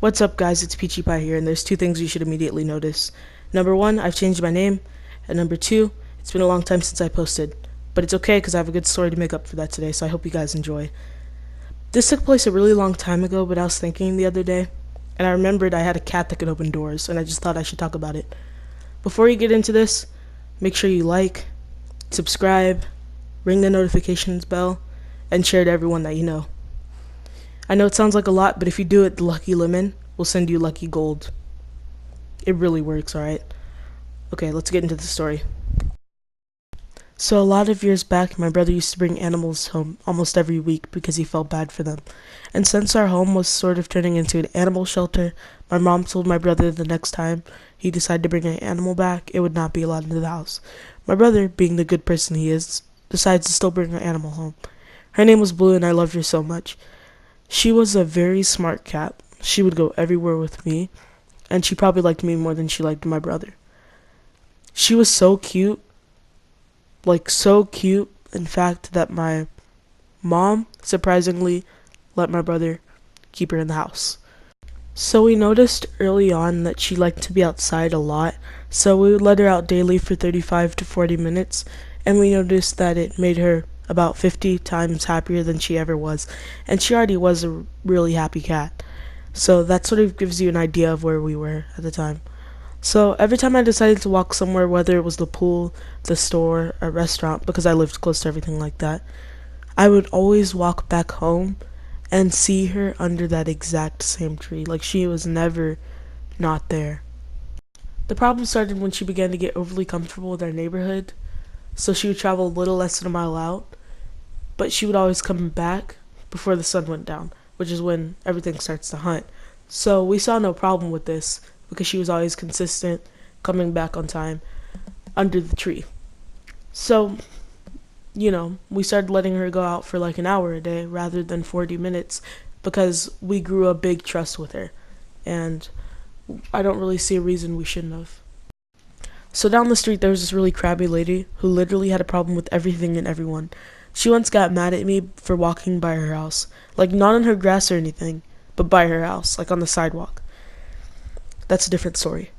What's up, guys? It's Peachy Pie here, and there's two things you should immediately notice. Number one, I've changed my name, and number two, it's been a long time since I posted. But it's okay because I have a good story to make up for that today, so I hope you guys enjoy. This took place a really long time ago, but I was thinking the other day, and I remembered I had a cat that could open doors, and I just thought I should talk about it. Before you get into this, make sure you like, subscribe, ring the notifications bell, and share to everyone that you know. I know it sounds like a lot, but if you do it, the Lucky Lemon will send you Lucky Gold. It really works, alright? Okay, let's get into the story. So a lot of years back, my brother used to bring animals home almost every week because he felt bad for them. And since our home was sort of turning into an animal shelter, my mom told my brother the next time he decided to bring an animal back, it would not be allowed into the house. My brother, being the good person he is, decides to still bring an animal home. Her name was Blue, and I loved her so much. She was a very smart cat. She would go everywhere with me, and she probably liked me more than she liked my brother. She was so cute, so cute, in fact, that my mom surprisingly let my brother keep her in the house. So we noticed early on that she liked to be outside a lot, so we would let her out daily for 35 to 40 minutes, and we noticed that it made her about 50 times happier than she ever was, and she already was a really happy cat. So that sort of gives you an idea of where we were at the time. So every time I decided to walk somewhere, whether it was the pool, the store, a restaurant, because I lived close to everything like that, I would always walk back home and see her under that exact same tree. Like, she was never not there. The problem started when she began to get overly comfortable with our neighborhood, so she would travel a little less than a mile out, but she would always come back before the sun went down, which is when everything starts to hunt. So we saw no problem with this because she was always consistent, coming back on time under the tree. So, we started letting her go out for like an hour a day rather than 40 minutes because we grew a big trust with her. And I don't really see a reason we shouldn't have. So down the street, there was this really crabby lady who literally had a problem with everything and everyone. She once got mad at me for walking by her house. Like, not on her grass or anything, but by her house, like on the sidewalk. That's a different story.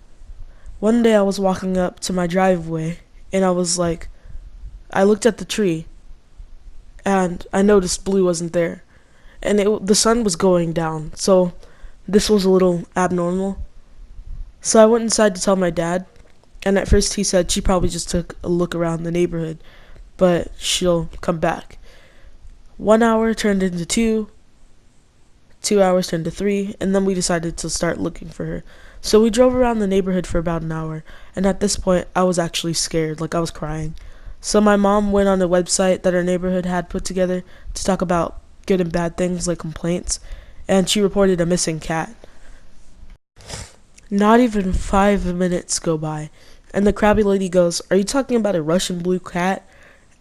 One day I was walking up to my driveway, and I looked at the tree, and I noticed Blue wasn't there. And the sun was going down, so this was a little abnormal. So I went inside to tell my dad, and at first he said she probably just took a look around the neighborhood, but she'll come back. 1 hour turned into 2, 2 hours turned to 3, and then we decided to start looking for her. So we drove around the neighborhood for about an hour, and at this point I was actually scared, like I was crying. So my mom went on a website that our neighborhood had put together to talk about good and bad things like complaints, and she reported a missing cat. Not even 5 minutes go by, and the crabby lady goes, "Are you talking about a Russian blue cat?"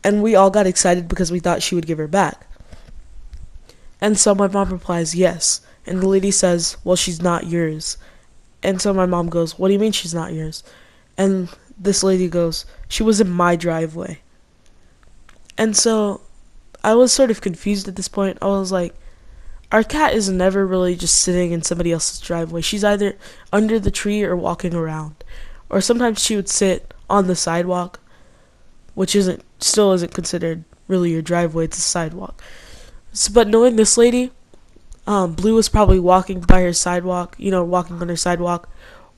And we all got excited because we thought she would give her back. And so my mom replies, "Yes." And the lady says, "Well, she's not yours." And so my mom goes, "What do you mean she's not yours?" And this lady goes, "She was in my driveway." And so I was sort of confused at this point. I was like, our cat is never really just sitting in somebody else's driveway. She's either under the tree or walking around. Or sometimes she would sit on the sidewalk, which still isn't considered really your driveway, it's a sidewalk. So, but knowing this lady, Blue was probably walking by her sidewalk, walking on her sidewalk,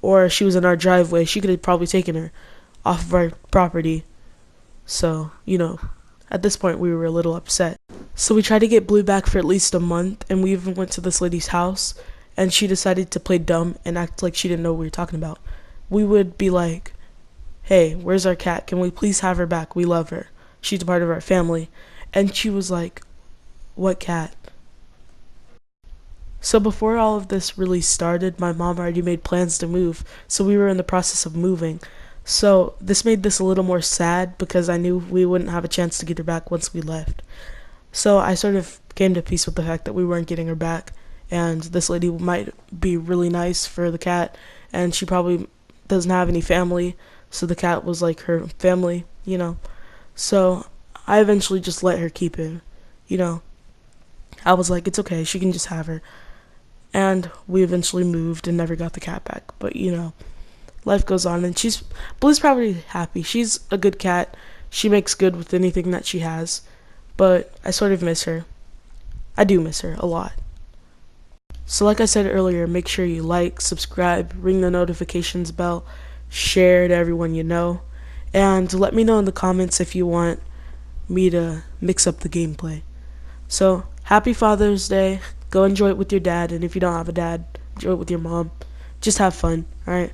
or she was in our driveway. She could have probably taken her off of our property. So, at this point we were a little upset. So we tried to get Blue back for at least a month, and we even went to this lady's house, and she decided to play dumb and act like she didn't know what we were talking about. We would be like, "Hey, where's our cat? Can we please have her back? We love her. She's a part of our family." And she was like, "What cat?" So before all of this really started, my mom already made plans to move, so we were in the process of moving. So this made this a little more sad because I knew we wouldn't have a chance to get her back once we left. So I sort of came to peace with the fact that we weren't getting her back, and this lady might be really nice for the cat, and she probably doesn't have any family, so the cat was like her family. So I eventually just let her keep it. I was like, it's okay, she can just have her. and we eventually moved and never got the cat back. But life goes on, and Blue's probably happy. She's a good cat. She makes good with anything that she has, but I sort of miss her. I do miss her a lot. So like I said earlier, make sure you like, subscribe, ring the notifications bell, share to everyone you know, and let me know in the comments if you want me to mix up the gameplay. So, happy Father's Day. Go enjoy it with your dad, and if you don't have a dad, enjoy it with your mom. Just have fun, alright?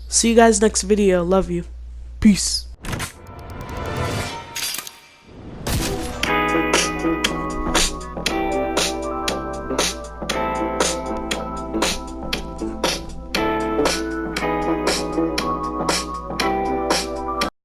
See you guys next video. Love you. Peace.